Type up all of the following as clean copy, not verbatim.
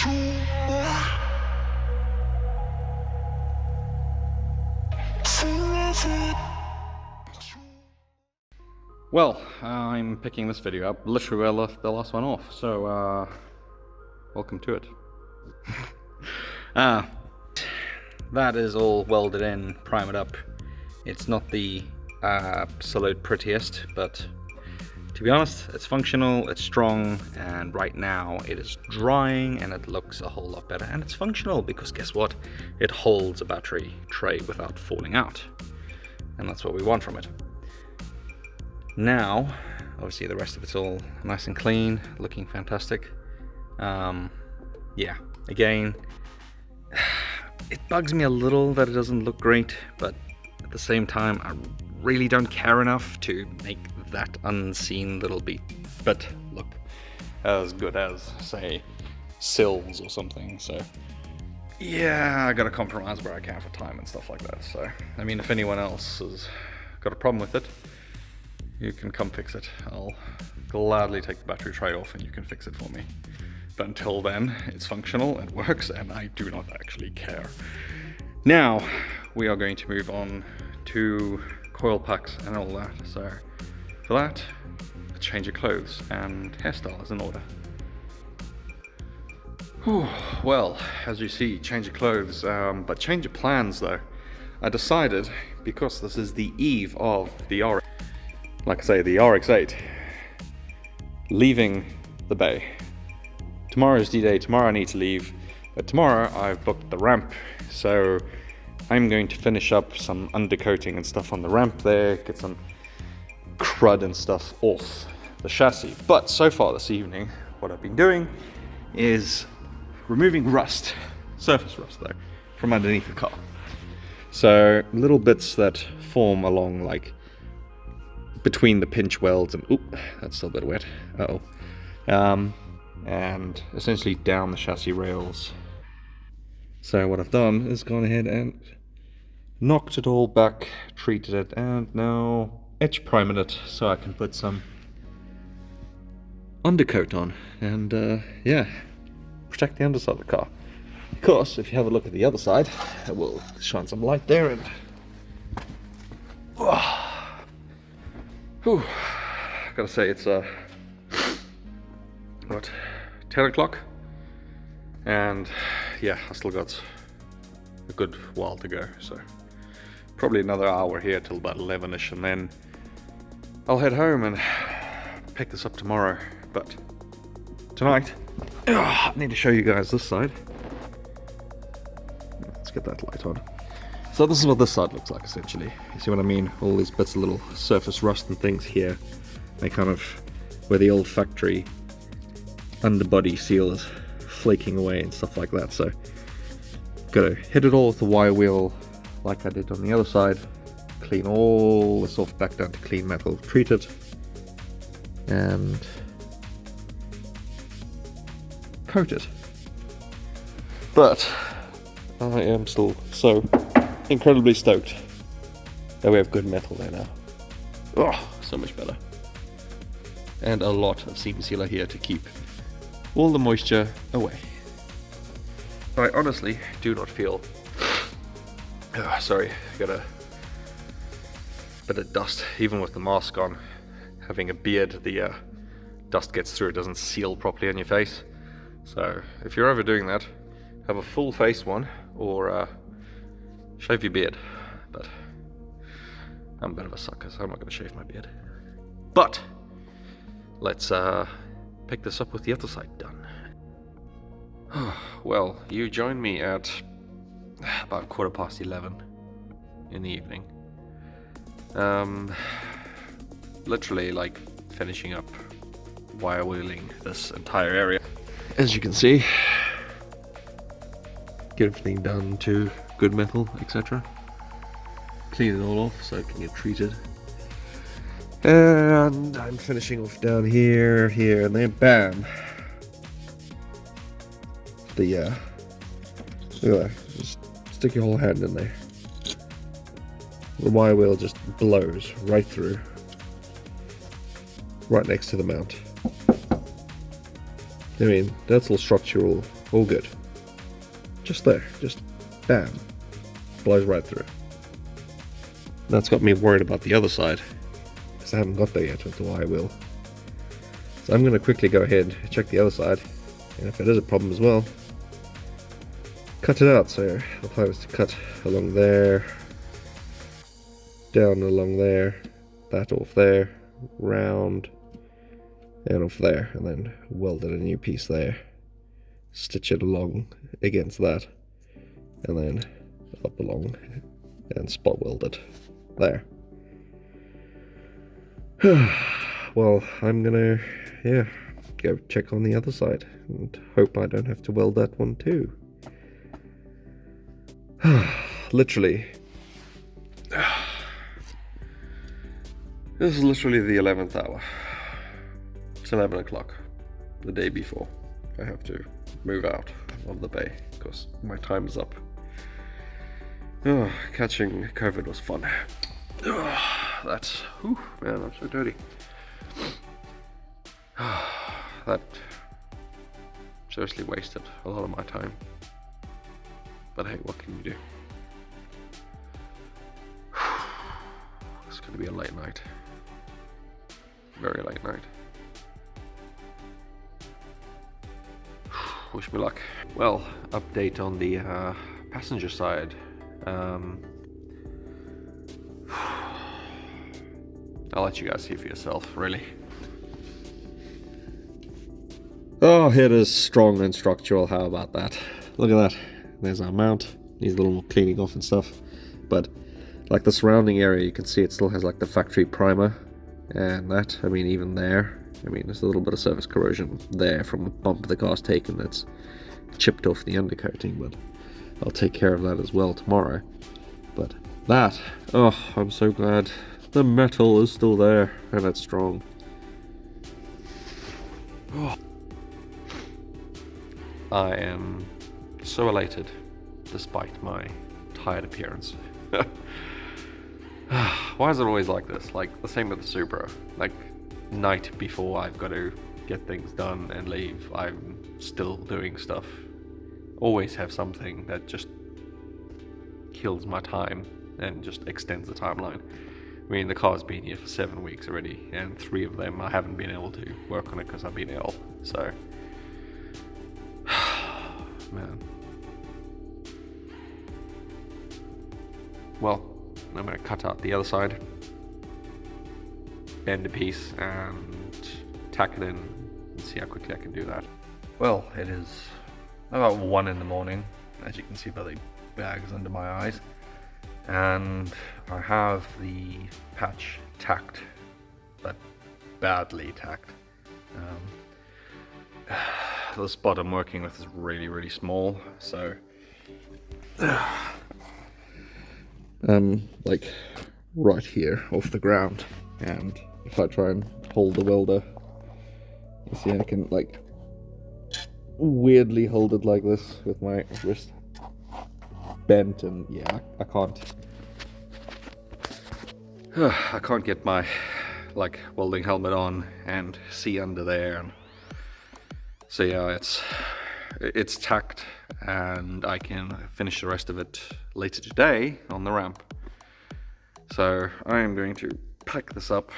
Well, I'm picking this video up literally where I left the last one off, so welcome to it. That is all welded in, primed up. It's not the absolute prettiest, but to be honest, it's functional, it's strong, and right now it is drying and it looks a whole lot better. And it's functional because guess what? It holds a battery tray without falling out. And that's what we want from it. Now, obviously the rest of it's all nice and clean, looking fantastic. Yeah, again, it bugs me a little that it doesn't look great, but at the same time, I really don't care enough to make that unseen little bit look as good as, say, sills or something. So yeah, I gotta compromise where I can for time and stuff like that. So, I mean, if anyone else has got a problem with it, you can come fix it. I'll gladly take the battery tray off and you can fix it for me. But until then, it's functional and works, and I do not actually care. Now, we are going to move on to coil packs and all that. So, for that, a change of clothes and hairstyle is in order. Whew, well, as you see, change of clothes, but change of plans though. I decided, because this is the eve of the RX, like I say, the RX-8, leaving the bay. Tomorrow's D-Day, tomorrow I need to leave, but tomorrow I've booked the ramp, so I'm going to finish up some undercoating and stuff on the ramp there, get some crud and stuff off the chassis. But so far this evening, what I've been doing is removing rust, surface rust though, from underneath the car. So little bits that form along like between the pinch welds and, oop, that's still a bit wet, and essentially down the chassis rails. So what I've done is gone ahead and knocked it all back, treated it, and now etch primed it so I can put some undercoat on and yeah, protect the underside of the car. Of course, if you have a look at the other side, it will shine some light there and whew, I gotta say it's what, 10 o'clock, and yeah, I still got a good while to go, so probably another hour here till about 11ish, and then I'll head home and pick this up tomorrow. But tonight, I need to show you guys this side. Let's get that light on. So this is what this side looks like essentially. You see what I mean? All these bits of little surface rust and things here. They kind of, where the old factory underbody seal is flaking away and stuff like that. So gotta hit it all with the wire wheel like I did on the other side. Clean all this off back down to clean metal. Treat it. And coat it. But I am still so incredibly stoked that we have good metal there now. Oh, so much better. And a lot of seam sealer here to keep all the moisture away. I honestly do not feel, sorry, got a bit of dust, even with the mask on. Having a beard, the dust gets through, it doesn't seal properly on your face. So if you're ever doing that, have a full face one, or shave your beard. But I'm a bit of a sucker, so I'm not going to shave my beard. But let's pick this up with the other side done. Well, you joined me at about 11:15 in the evening. Literally like finishing up wire wheeling this entire area. As you can see, get everything down to good metal, etc. Clean it all off so it can get treated. And I'm finishing off down here, here, and then bam. Look at that. Just stick your whole hand in there. The wire wheel just blows right through. Right next to the mount. I mean, that's all structural all good. Just there, just bam, blows right through. That's got me worried about the other side, because I haven't got there yet, until I will. So I'm going to quickly go ahead and check the other side, and if it is a problem as well, cut it out. So the plan is to cut along there, down along there, that off there, round, and off there, and then weld in a new piece there, stitch it along against that, and then up along and spot weld it there. Well, I'm gonna go check on the other side and hope I don't have to weld that one too. Literally, this is literally the 11th hour. It's 11 o'clock the day before. I have to move out of the bay because my time is up. Catching COVID was fun. Man, I'm so dirty. That seriously wasted a lot of my time. But hey, what can you do? It's gonna be a late night. Very late night. Wish me luck. Well, update on the passenger side. I'll let you guys see for yourself, really. Oh, it is strong and structural. How about that? Look at that. There's our mount. Needs a little more cleaning off and stuff. But like the surrounding area, you can see it still has like the factory primer. And that, I mean, even there, I mean, there's a little bit of surface corrosion there from a bump the car's taken that's chipped off the undercoating, but I'll take care of that as well tomorrow. But that, oh, I'm so glad the metal is still there and it's strong. Oh. I am so elated despite my tired appearance. Why is it always like this? Like the same with the Supra. Like night before I've got to get things done and leave, I'm still doing stuff. Always have something that just kills my time and just extends the timeline. I mean, the car's been here for 7 weeks already, and 3 of them I haven't been able to work on it because I've been ill. So, man. Well, I'm going to cut out the other side, bend a piece, and tack it in, and see how quickly I can do that. Well, it is about 1 in the morning, as you can see by the bags under my eyes, and I have the patch tacked, but badly tacked. The spot I'm working with is really, really small, so like right here off the ground, and if I try and hold the welder, you see I can like weirdly hold it like this with my wrist bent, and yeah, I can't get my like welding helmet on and see under there, and so yeah, it's tacked, and I can finish the rest of it later today on the ramp. So I am going to pack this up,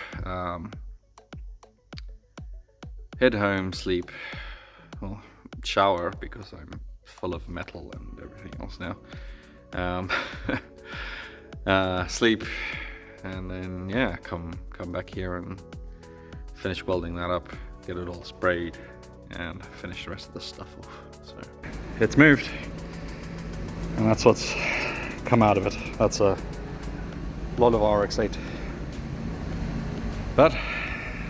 head home, sleep, well, shower because I'm full of metal and everything else now. Sleep, and then yeah, come back here and finish welding that up, get it all sprayed, and finish the rest of the stuff off. So it's moved, and that's what's come out of it. That's a lot of RX-8, but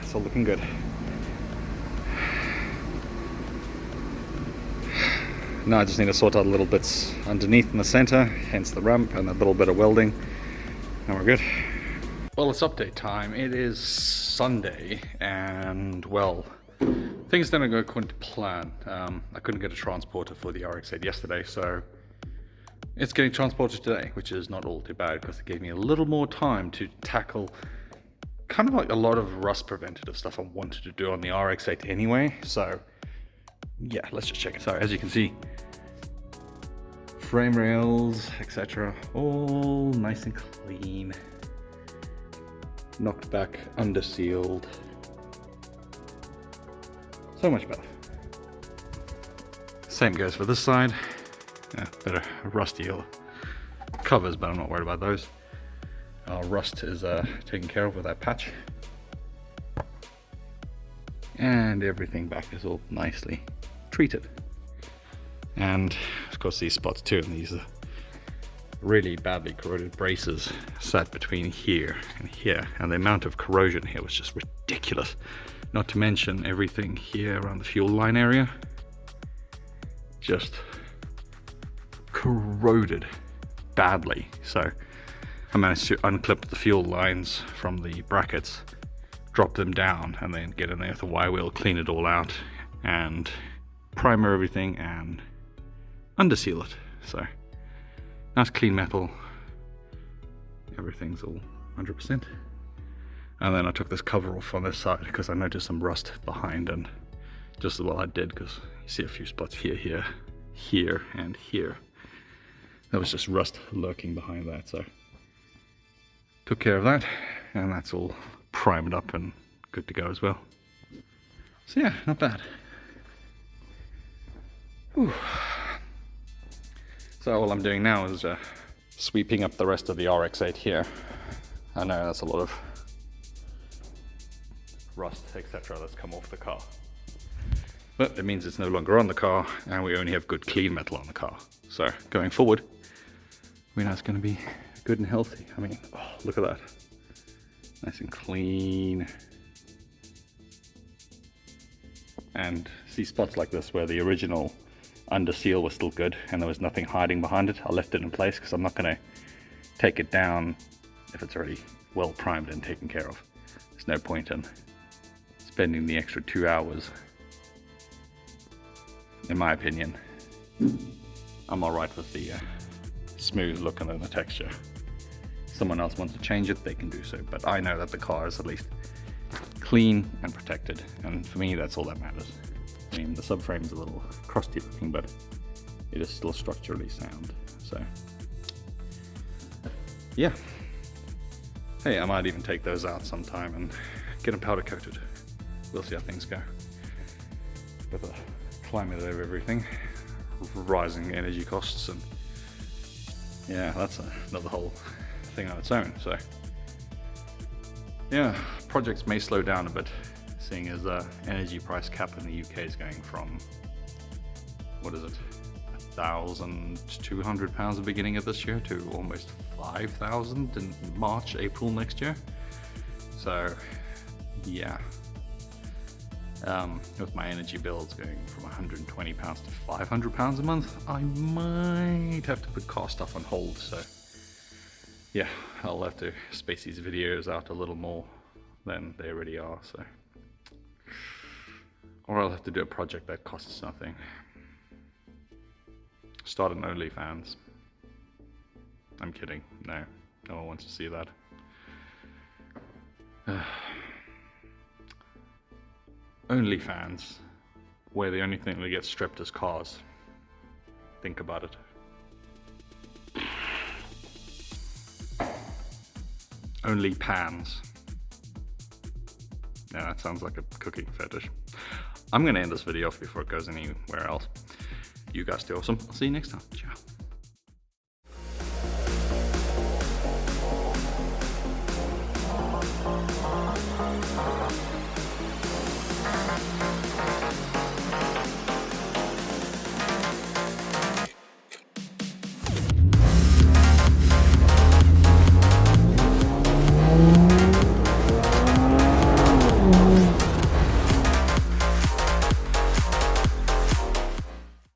it's all looking good. Now I just need to sort out little bits underneath in the center, hence the ramp and a little bit of welding, and we're good. Well, it's update time. It is Sunday, and well, things didn't go according to plan. I couldn't get a transporter for the RX-8 yesterday, so it's getting transported today, which is not all too bad because it gave me a little more time to tackle kind of like a lot of rust preventative stuff I wanted to do on the RX-8 anyway. So yeah, let's just check it. So as you can see, frame rails, etc., all nice and clean, knocked back, under sealed. So much better. Same goes for this side. Yeah, better rustier covers, but I'm not worried about those. Our rust is taken care of with that patch. And everything back is all nicely treated. And of course these spots too, and these are really badly corroded braces sat between here and here, and the amount of corrosion here was just ridiculous. Not to mention everything here around the fuel line area, just corroded badly. So I managed to unclip the fuel lines from the brackets, drop them down, and then get in there with a wire wheel, clean it all out, and primer everything and underseal it. So nice clean metal, everything's all 100%. And then I took this cover off on this side because I noticed some rust behind, and just as well I did, because you see a few spots here, here, and here. There was just rust lurking behind that, so took care of that, and that's all primed up and good to go as well. So yeah, not bad. Whew. So all I'm doing now is sweeping up the rest of the RX-8 here. I know that's a lot of rust, etc. that's come off the car. But it means it's no longer on the car, and we only have good clean metal on the car. So going forward, we know it's going to be good and healthy. I mean, oh, look at that. Nice and clean. And see spots like this where the original under seal was still good and there was nothing hiding behind it. I left it in place because I'm not going to take it down if it's already well primed and taken care of. There's no point in spending the extra 2 hours. In my opinion, I'm alright with the smooth look and then the texture. If someone else wants to change it, they can do so, but I know that the car is at least clean and protected, and for me that's all that matters. I mean, the subframe's a little crusty looking, but it is still structurally sound, so yeah. Hey, I might even take those out sometime and get them powder coated. We'll see how things go. With the climate of everything, rising energy costs, and yeah, that's another whole thing on its own. So yeah, projects may slow down a bit, seeing as energy price cap in the UK is going from, what is it, £1,200 at the beginning of this year to almost 5,000 in March, April next year. So yeah, with my energy bills going from £120 to £500 a month, I might have to put car stuff on hold. So yeah, I'll have to space these videos out a little more than they already are. So, or I'll have to do a project that costs nothing. Start an OnlyFans. I'm kidding. No one wants to see that. OnlyFans, where the only thing that gets stripped is cars. Think about it. Only pans. Yeah, that sounds like a cooking fetish. I'm gonna end this video off before it goes anywhere else. You guys stay awesome. I'll see you next time. Ciao.